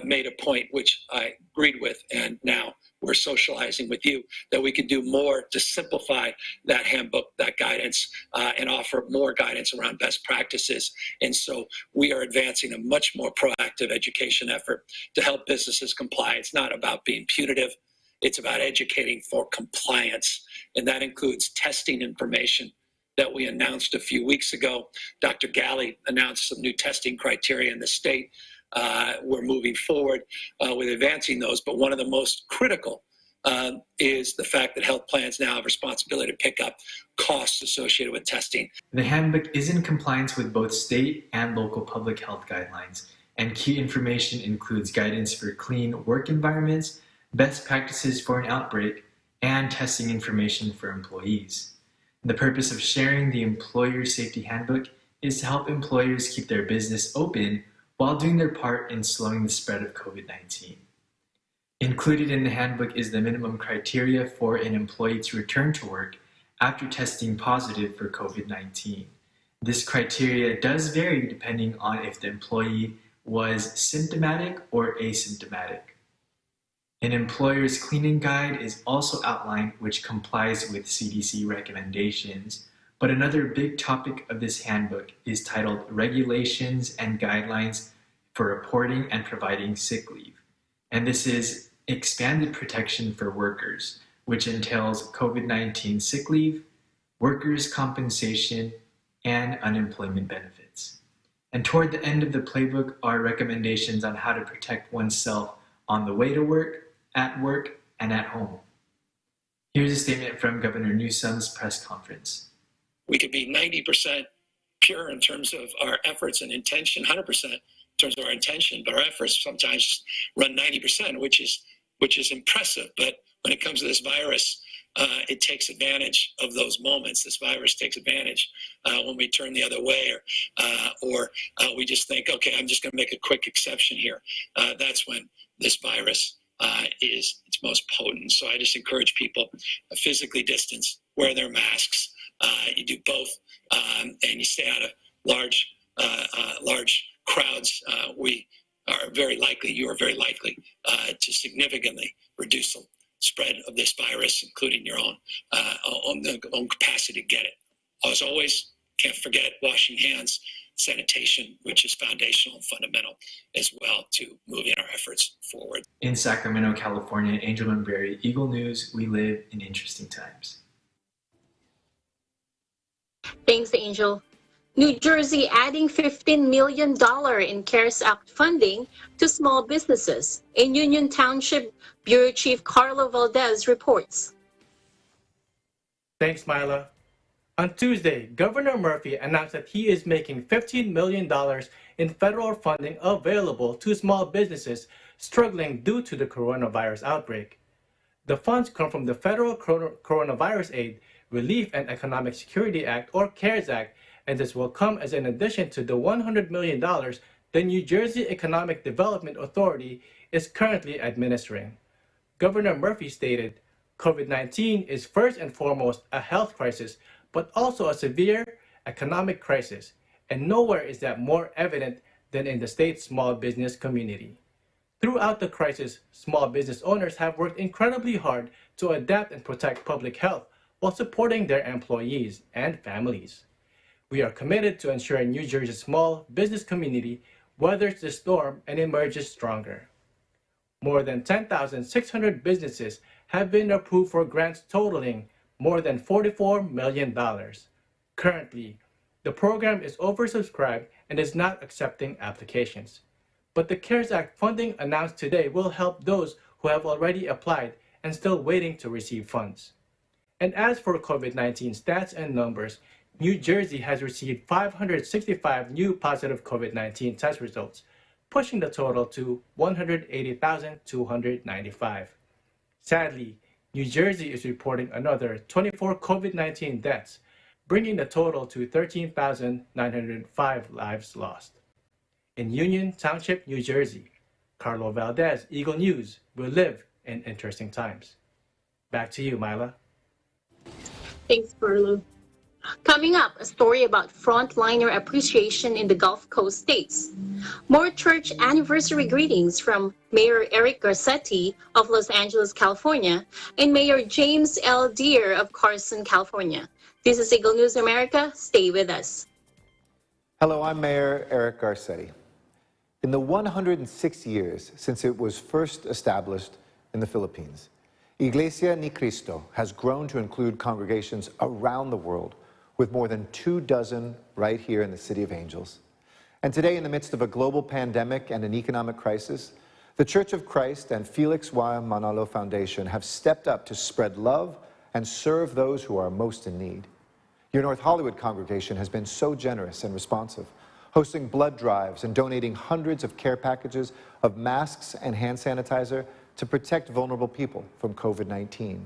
made a point, which I agreed with, and now we're socializing with you, that we can do more to simplify that handbook, that guidance, and offer more guidance around best practices. And so we are advancing a much more proactive education effort to help businesses comply. It's not about being punitive. It's about educating for compliance, and that includes testing information that we announced a few weeks ago. Dr. Galley announced some new testing criteria in the state. We're moving forward with advancing those, but one of the most critical is the fact that health plans now have responsibility to pick up costs associated with testing. The handbook is in compliance with both state and local public health guidelines, and key information includes guidance for clean work environments, best practices for an outbreak, and testing information for employees. The purpose of sharing the Employer Safety Handbook is to help employers keep their business open while doing their part in slowing the spread of COVID-19. Included in the handbook is the minimum criteria for an employee to return to work after testing positive for COVID-19. This criteria does vary depending on if the employee was symptomatic or asymptomatic. An employer's cleaning guide is also outlined, which complies with CDC recommendations. But another big topic of this handbook is titled Regulations and Guidelines for Reporting and Providing Sick Leave. And this is expanded protection for workers, which entails COVID-19 sick leave, workers' compensation, and unemployment benefits. And toward the end of the playbook are recommendations on how to protect oneself on the way to work, at work, and at home. Here's a statement from Governor Newsom's press conference. We could be 90% pure in terms of our efforts and intention, 100% in terms of our intention, but our efforts sometimes run 90%, which is impressive. But when it comes to this virus, it takes advantage of those moments. This virus takes advantage when we turn the other way, or we just think, okay, I'm just going to make a quick exception here. That's when this virus is its most potent. So I just encourage people to physically distance, wear their masks. You do both, and you stay out of large crowds. You are very likely to significantly reduce the spread of this virus, including your own capacity to get it. As always, can't forget washing hands, sanitation, which is foundational and fundamental as well to moving our efforts forward. In Sacramento, California, Angel Membrera, Eagle News, we live in interesting times. Thanks, Angel. New Jersey adding $15 million in CARES Act funding to small businesses. In Union Township, Bureau Chief Carlo Valdez reports. Thanks, Myla. On Tuesday, Governor Murphy announced that he is making $15 million in federal funding available to small businesses struggling due to the coronavirus outbreak. The funds come from the Federal Coronavirus Aid, Relief and Economic Security Act, or CARES Act, and this will come as an addition to the $100 million the New Jersey Economic Development Authority is currently administering. Governor Murphy stated, COVID-19 is first and foremost a health crisis, but also a severe economic crisis, and nowhere is that more evident than in the state's small business community. Throughout the crisis, small business owners have worked incredibly hard to adapt and protect public health while supporting their employees and families. We are committed to ensuring New Jersey's small business community weathers the storm and emerges stronger. More than 10,600 businesses have been approved for grants totaling more than $44 million. Currently, the program is oversubscribed and is not accepting applications. But the CARES Act funding announced today will help those who have already applied and still waiting to receive funds. And as for COVID-19 stats and numbers, New Jersey has received 565 new positive COVID-19 test results, pushing the total to 180,295. Sadly, New Jersey is reporting another 24 COVID-19 deaths, bringing the total to 13,905 lives lost. In Union Township, New Jersey, Carlo Valdez, Eagle News, will live in interesting times. Back to you, Myla. Thanks, Carlo. Coming up, a story about frontliner appreciation in the Gulf Coast states. More church anniversary greetings from Mayor Eric Garcetti of Los Angeles, California, and Mayor James L. Deere of Carson, California. This is Eagle News America. Stay with us. Hello, I'm Mayor Eric Garcetti. In the 106 years since it was first established in the Philippines, Iglesia Ni Cristo has grown to include congregations around the world, with more than 24 right here in the City of Angels. And today, in the midst of a global pandemic and an economic crisis, the Church of Christ and Felix Y. Manalo Foundation have stepped up to spread love and serve those who are most in need. Your North Hollywood congregation has been so generous and responsive, hosting blood drives and donating hundreds of care packages of masks and hand sanitizer to protect vulnerable people from COVID-19.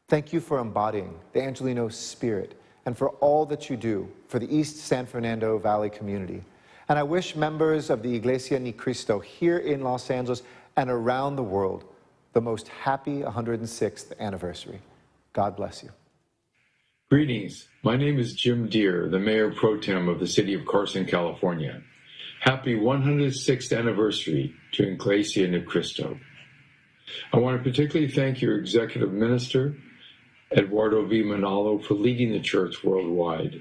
Thank you for embodying the Angelino spirit and for all that you do for the East San Fernando Valley community. And I wish members of the Iglesia Ni Cristo here in Los Angeles and around the world the most happy 106th anniversary. God bless you. Greetings. My name is Jim Deere, the Mayor Pro Tem of the City of Carson, California. Happy 106th anniversary to Iglesia Ni Cristo. I want to particularly thank your Executive Minister, Eduardo V. Manalo, for leading the church worldwide.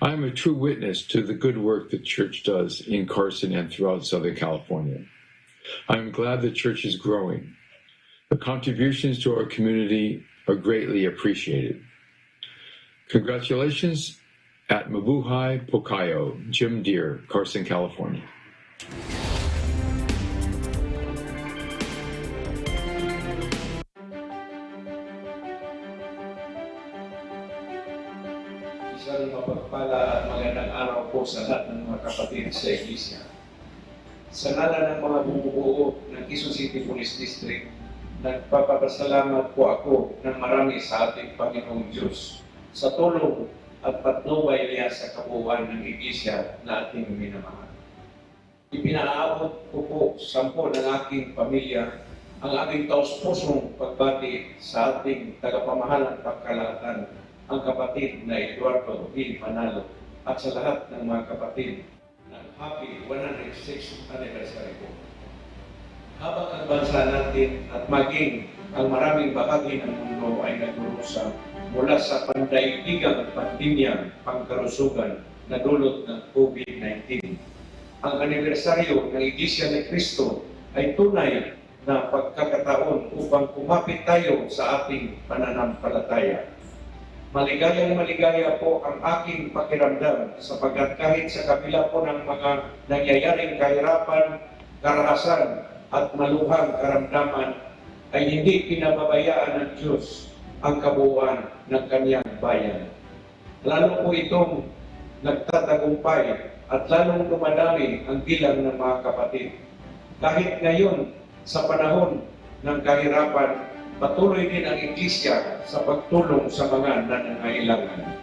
I am a true witness to the good work the church does in Carson and throughout Southern California. I am glad the church is growing. The contributions to our community are greatly appreciated. Congratulations at Mabuhay Pocayo, Jim Deere, Carson, California. Isang mapagpala at magandang araw po sa lahat ng mga kapatid sa Iglesia. Sa ngalan ng mga bumubuo ng Quezon City Police District, nagpapasalamat po ako ng marami sa ating Panginoong Diyos sa tulong at patnubay niya sa kabuuan ng Iglesia na ating minamahal. Ipinaabot ko po sampo ng aking pamilya ang aking taos-pusong pagbati sa ating tagapamahalang pagkalahatan, ang kapatid na Eduardo V. Manalo, at sa lahat ng mga kapatid ng happy 106th anniversary po. Habang ang bansa natin at maging ang maraming bahagi ng mundo ay nagdurusa mula sa pandaigdigang pandemyang pangkalusugan na dulot ng COVID-19, ang anibersaryo ng Iglesia ni Cristo ay tunay na pagkakataon upang kumapit tayo sa ating pananampalataya. Maligayang-maligaya po ang aking pakiramdam sapagkat kahit sa kabila po ng mga nangyayaring kahirapan, karahasan at maluhang karamdaman, ay hindi pinababayaan ng Diyos ang kabuuan ng Kanyang bayan. Lalo po itong nagtatagumpay at lalong dumadami ang bilang ng mga kapatid. Kahit ngayon, sa panahon ng kahirapan, patuloy din ang Iglesia sa pagtulong sa mga nangangailangan.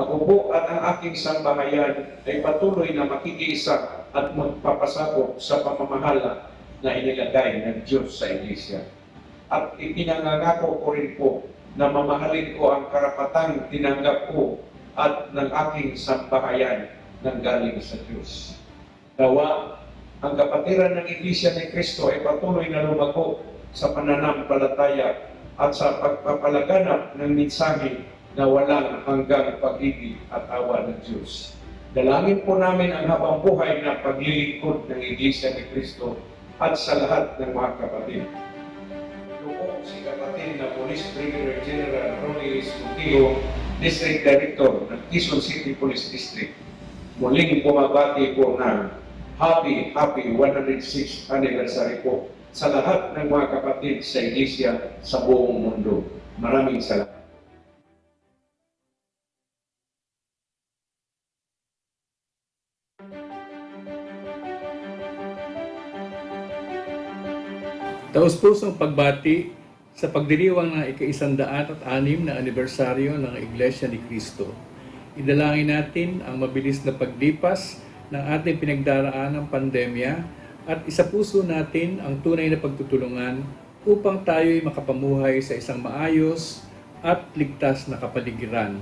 Ako po at ang aking sambahayan ay patuloy na makikiisa at magpapasakop sa pamamahala na inilagay ng Diyos sa Iglesia. At ipinangangako ko rin po na mamahalin ko ang karapatang tinanggap ko at ng aking sambahayan nang galing sa Diyos. Nawa, ang kapatiran ng Iglesia ni Cristo ay patuloy na lumago sa pananampalataya at sa pagpapalaganap ng mensahe na walang hanggang pag-ibig at awa ng Diyos. Dalangin po namin ang habang buhay na paglilingkod ng Iglesia ni Cristo at sa lahat ng mga kapatid. Noong si kapatid na Police Brigadier General Ronnie Escudillo, District Director ng Quezon City Police District, muling bumabati po ng happy 106th anniversary po sa lahat ng mga kapatid sa Iglesia sa buong mundo. Maraming salamat. Taos-pusong pagbati sa pagdiriwang ng ika-106 na anibersaryo ng Iglesia ni Cristo. Idalangin natin ang mabilis na paglipas ng ating pinagdaraan ng pandemya at isapuso natin ang tunay na pagtutulungan upang tayo'y makapamuhay sa isang maayos at ligtas na kapaligiran.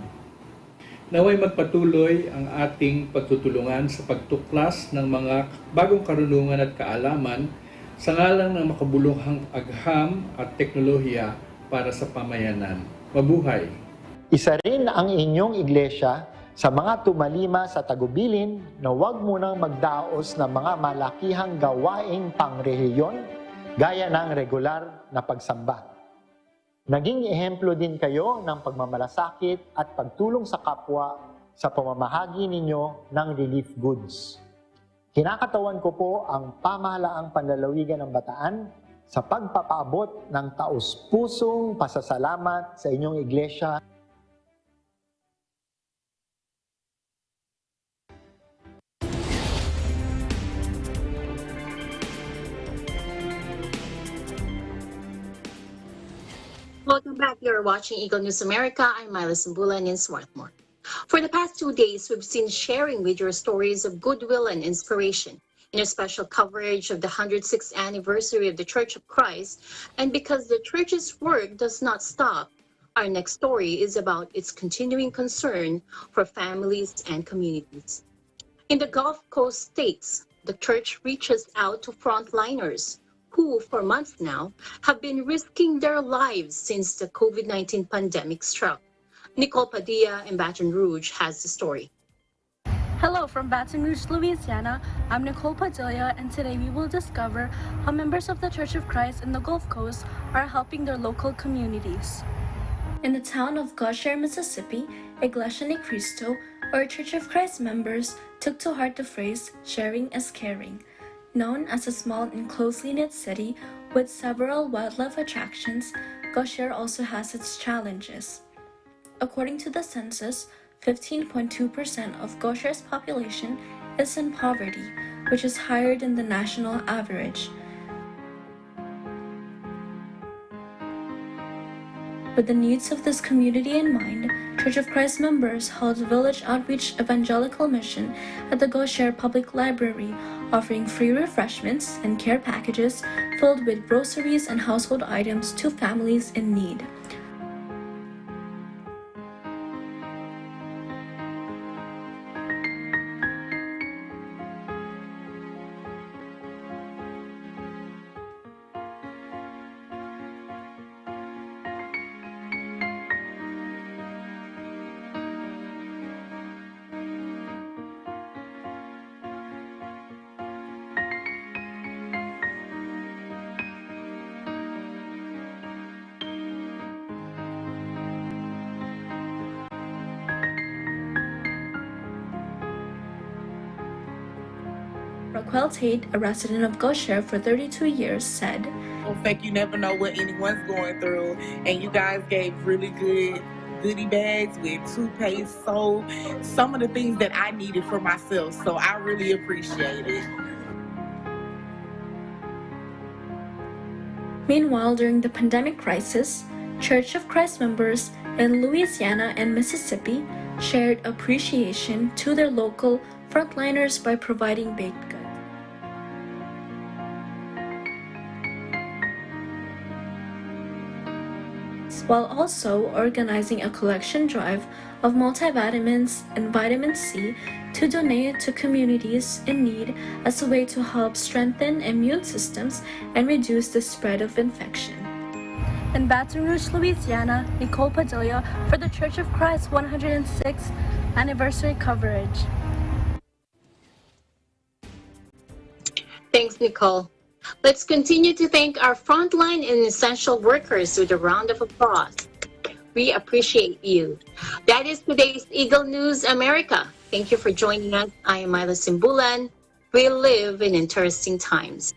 Naway magpatuloy ang ating pagtutulungan sa pagtuklas ng mga bagong karunungan at kaalaman sa ngalan ng makabuluhang agham at teknolohiya para sa pamayanan. Mabuhay! Isa rin ang inyong iglesia sa mga tumalima sa tagubilin na huwag munang magdaos ng mga malakihang gawaing pangrehiyon gaya ng regular na pagsamba. Naging ehemplo din kayo ng pagmamalasakit at pagtulong sa kapwa sa pamamahagi ninyo ng relief goods. Kinakatawan ko po ang pamahalaang panlalawigan ng Bataan sa pagpapaabot ng taos-pusong pasasalamat sa inyong iglesia. Welcome back. You're watching Eagle News America. I'm Myla Sambulan in Swarthmore. For the past 2 days, we've seen sharing with your stories of goodwill and inspiration in a special coverage of the 106th anniversary of the Church of Christ. And because the Church's work does not stop, our next story is about its continuing concern for families and communities. In the Gulf Coast states, the Church reaches out to frontliners who, for months now, have been risking their lives since the COVID-19 pandemic struck. Nicole Padilla in Baton Rouge has the story. Hello from Baton Rouge, Louisiana. I'm Nicole Padilla, and today we will discover how members of the Church of Christ in the Gulf Coast are helping their local communities. In the town of Gosher, Mississippi, Iglesia Ni Cristo, or Church of Christ members, took to heart the phrase, sharing is caring. Known as a small and closely knit city with several wildlife attractions, Gosher also has its challenges. According to the census, 15.2% of Gosher's population is in poverty, which is higher than the national average. With the needs of this community in mind, Church of Christ members held a village outreach evangelical mission at the Gosher Public Library, offering free refreshments and care packages filled with groceries and household items to families in need. Raquel Tate, a resident of Gosher for 32 years, said, In fact, you never know what anyone's going through, and you guys gave really good goodie bags with toothpaste, soap, some of the things that I needed for myself, so I really appreciate it. Meanwhile, during the pandemic crisis, Church of Christ members in Louisiana and Mississippi shared appreciation to their local frontliners by providing baked goods. While also organizing a collection drive of multivitamins and vitamin C to donate to communities in need as a way to help strengthen immune systems and reduce the spread of infection. In Baton Rouge, Louisiana, Nicole Padilla for the Church of Christ 106th anniversary coverage. Thanks, Nicole. Let's continue to thank our frontline and essential workers with a round of applause. We appreciate you. That is today's Eagle News America. Thank you for joining us. I am Myla Simbulan. We live in interesting times.